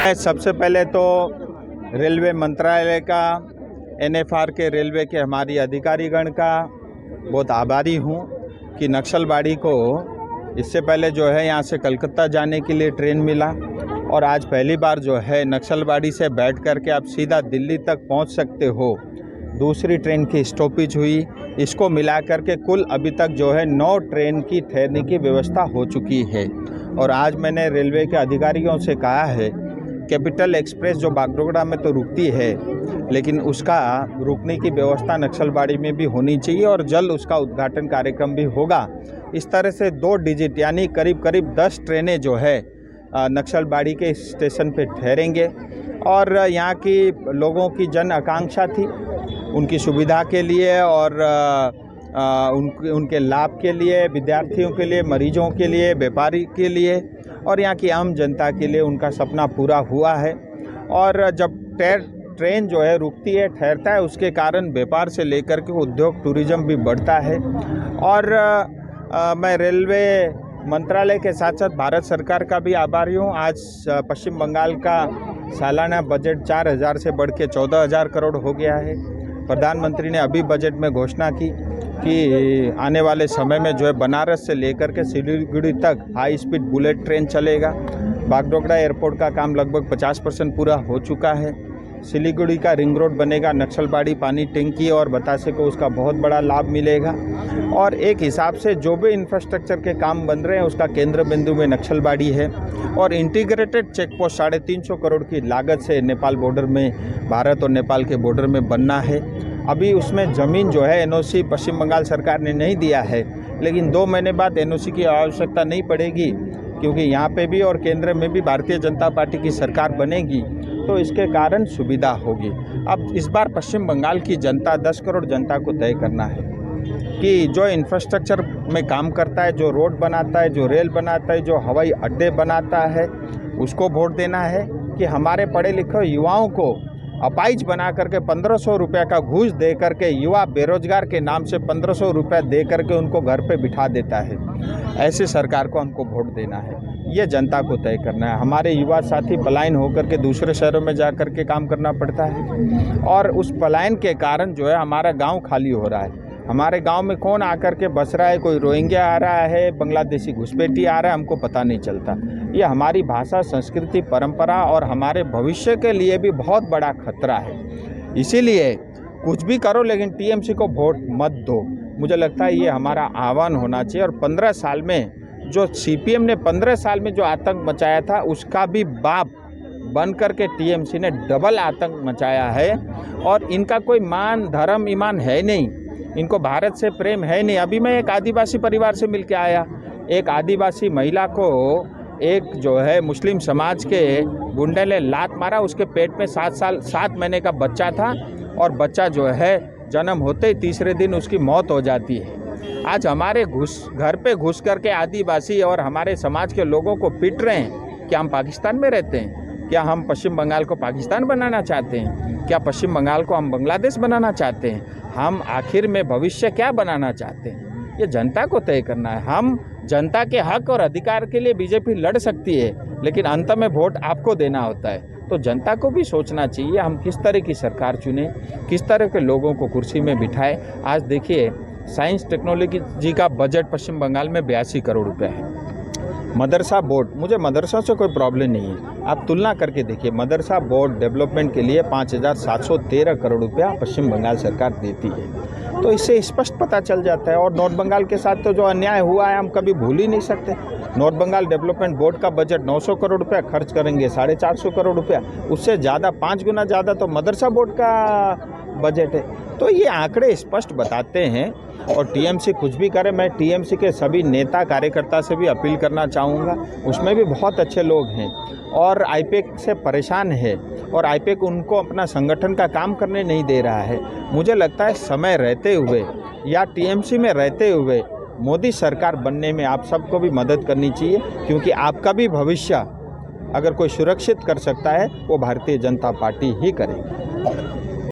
सबसे पहले तो रेलवे मंत्रालय का, एनएफआर के रेलवे के हमारी अधिकारीगण का बहुत आभारी हूँ कि नक्सलबाड़ी को इससे पहले जो है यहाँ से कलकत्ता जाने के लिए ट्रेन मिला और आज पहली बार जो है नक्सलबाड़ी से बैठ कर के आप सीधा दिल्ली तक पहुँच सकते हो। दूसरी ट्रेन की स्टॉपेज हुई, इसको मिला करके कुल अभी तक जो है 9 ट्रेन की ठहरने की व्यवस्था हो चुकी है। और आज मैंने रेलवे के अधिकारियों से कहा है, कैपिटल एक्सप्रेस जो बागडोगरा में तो रुकती है, लेकिन उसका रुकने की व्यवस्था नक्सलबाड़ी में भी होनी चाहिए और जल्द उसका उद्घाटन कार्यक्रम भी होगा। इस तरह से 2 डिजिट यानी करीब करीब 10 ट्रेनें जो है नक्सलबाड़ी के स्टेशन पे ठहरेंगे। और यहाँ की लोगों की जन आकांक्षा थी, उनकी सुविधा के लिए और उनके लाभ के लिए, विद्यार्थियों के लिए, मरीजों के लिए, व्यापारी के लिए और यहाँ की आम जनता के लिए उनका सपना पूरा हुआ है। और जब ट्रेन जो है रुकती है, ठहरता है, उसके कारण व्यापार से लेकर के उद्योग, टूरिज्म भी बढ़ता है। और मैं रेलवे मंत्रालय के साथ साथ भारत सरकार का भी आभारी हूँ। आज पश्चिम बंगाल का सालाना बजट 4,000 से बढ़ के 14,000 करोड़ हो गया है। प्रधानमंत्री ने अभी बजट में घोषणा की कि आने वाले समय में जो है बनारस से लेकर के सिलीगुड़ी तक हाई स्पीड बुलेट ट्रेन चलेगा। बागडोगरा एयरपोर्ट का काम लगभग 50% पूरा हो चुका है। सिलीगुड़ी का रिंग रोड बनेगा, नक्सलबाड़ी पानी टंकी और बतासे को उसका बहुत बड़ा लाभ मिलेगा। और एक हिसाब से जो भी इंफ्रास्ट्रक्चर के काम बन रहे हैं उसका केंद्र बिंदु में नक्सलबाड़ी है। और इंटीग्रेटेड चेक पोस्ट 350 करोड़ की लागत से नेपाल बॉर्डर में, भारत और नेपाल के बॉर्डर में बनना है। अभी उसमें ज़मीन जो है एनओसी पश्चिम बंगाल सरकार ने नहीं दिया है, लेकिन 2 महीने बाद एनओसी की आवश्यकता नहीं पड़ेगी क्योंकि यहाँ पे भी और केंद्र में भी भारतीय जनता पार्टी की सरकार बनेगी, तो इसके कारण सुविधा होगी। अब इस बार पश्चिम बंगाल की जनता, 10 करोड़ जनता को तय करना है कि जो इंफ्रास्ट्रक्चर में काम करता है, जो रोड बनाता है, जो रेल बनाता है, जो हवाई अड्डे बनाता है, उसको वोट देना है कि हमारे पढ़े लिखे युवाओं को अपाइज बना करके 1500 रुपये का घूस दे करके, युवा बेरोजगार के नाम से 1500 रुपये दे करके उनको घर पे बिठा देता है। ऐसी सरकार को हमको वोट देना है, ये जनता को तय करना है। हमारे युवा साथी पलायन होकर के दूसरे शहरों में जा कर के काम करना पड़ता है और उस पलायन के कारण जो है हमारा गांव खाली हो रहा है। हमारे गांव में कौन आकर के बस रहा है, कोई रोहिंग्या आ रहा है, बांग्लादेशी घुसपैठी आ रहा है, हमको पता नहीं चलता। ये हमारी भाषा, संस्कृति, परंपरा और हमारे भविष्य के लिए भी बहुत बड़ा खतरा है। इसीलिए कुछ भी करो लेकिन टीएमसी को वोट मत दो। मुझे लगता है ये हमारा आह्वान होना चाहिए। और 15 साल में जो सीपीएम ने 15 साल में जो आतंक मचाया था, उसका भी बाप बन कर के टीएमसी ने डबल आतंक मचाया है। और इनका कोई मान, धर्म, ईमान है नहीं, इनको भारत से प्रेम है नहीं। अभी मैं एक आदिवासी परिवार से मिलके आया, एक आदिवासी महिला को एक जो है मुस्लिम समाज के गुंडे ने लात मारा, उसके पेट में 7 महीने का बच्चा था और बच्चा जो है जन्म होते ही तीसरे दिन उसकी मौत हो जाती है। आज हमारे घर पे घुस करके आदिवासी और हमारे समाज के लोगों को पीट रहे हैं। क्या हम पाकिस्तान में रहते हैं? क्या हम पश्चिम बंगाल को पाकिस्तान बनाना चाहते हैं? क्या पश्चिम बंगाल को हम बांग्लादेश बनाना चाहते हैं? हम आखिर में भविष्य क्या बनाना चाहते हैं, ये जनता को तय करना है। हम जनता के हक और अधिकार के लिए बीजेपी लड़ सकती है, लेकिन अंत में वोट आपको देना होता है। तो जनता को भी सोचना चाहिए हम किस तरह की सरकार चुने, किस तरह के लोगों को कुर्सी में बिठाए। आज देखिए, साइंस टेक्नोलॉजी का बजट पश्चिम बंगाल में 82 करोड़ रुपये है। मदरसा बोर्ड, मुझे मदरसा से कोई प्रॉब्लम नहीं है, आप तुलना करके देखिए। मदरसा बोर्ड डेवलपमेंट के लिए 5,713 करोड़ रुपया पश्चिम बंगाल सरकार देती है, तो इससे स्पष्ट पता चल जाता है। और नॉर्थ बंगाल के साथ तो जो अन्याय हुआ है हम कभी भूल ही नहीं सकते। नॉर्थ बंगाल डेवलपमेंट बोर्ड का बजट 900 करोड़ रुपया खर्च करेंगे, 450 करोड़ रुपया, उससे ज़्यादा 5 गुना ज़्यादा तो मदरसा बोर्ड का बजट है। तो ये आंकड़े स्पष्ट बताते हैं। और टीएमसी कुछ भी करे, मैं टीएमसी के सभी नेता कार्यकर्ता से भी अपील करना चाहूँगा, उसमें भी बहुत अच्छे लोग हैं और आईपेक से परेशान है और आईपेक उनको अपना संगठन का काम करने नहीं दे रहा है। मुझे लगता है समय रहते हुए या टीएमसी में रहते हुए मोदी सरकार बनने में आप सबको भी मदद करनी चाहिए, क्योंकि आपका भी भविष्य अगर कोई सुरक्षित कर सकता है वो भारतीय जनता पार्टी ही करेगी।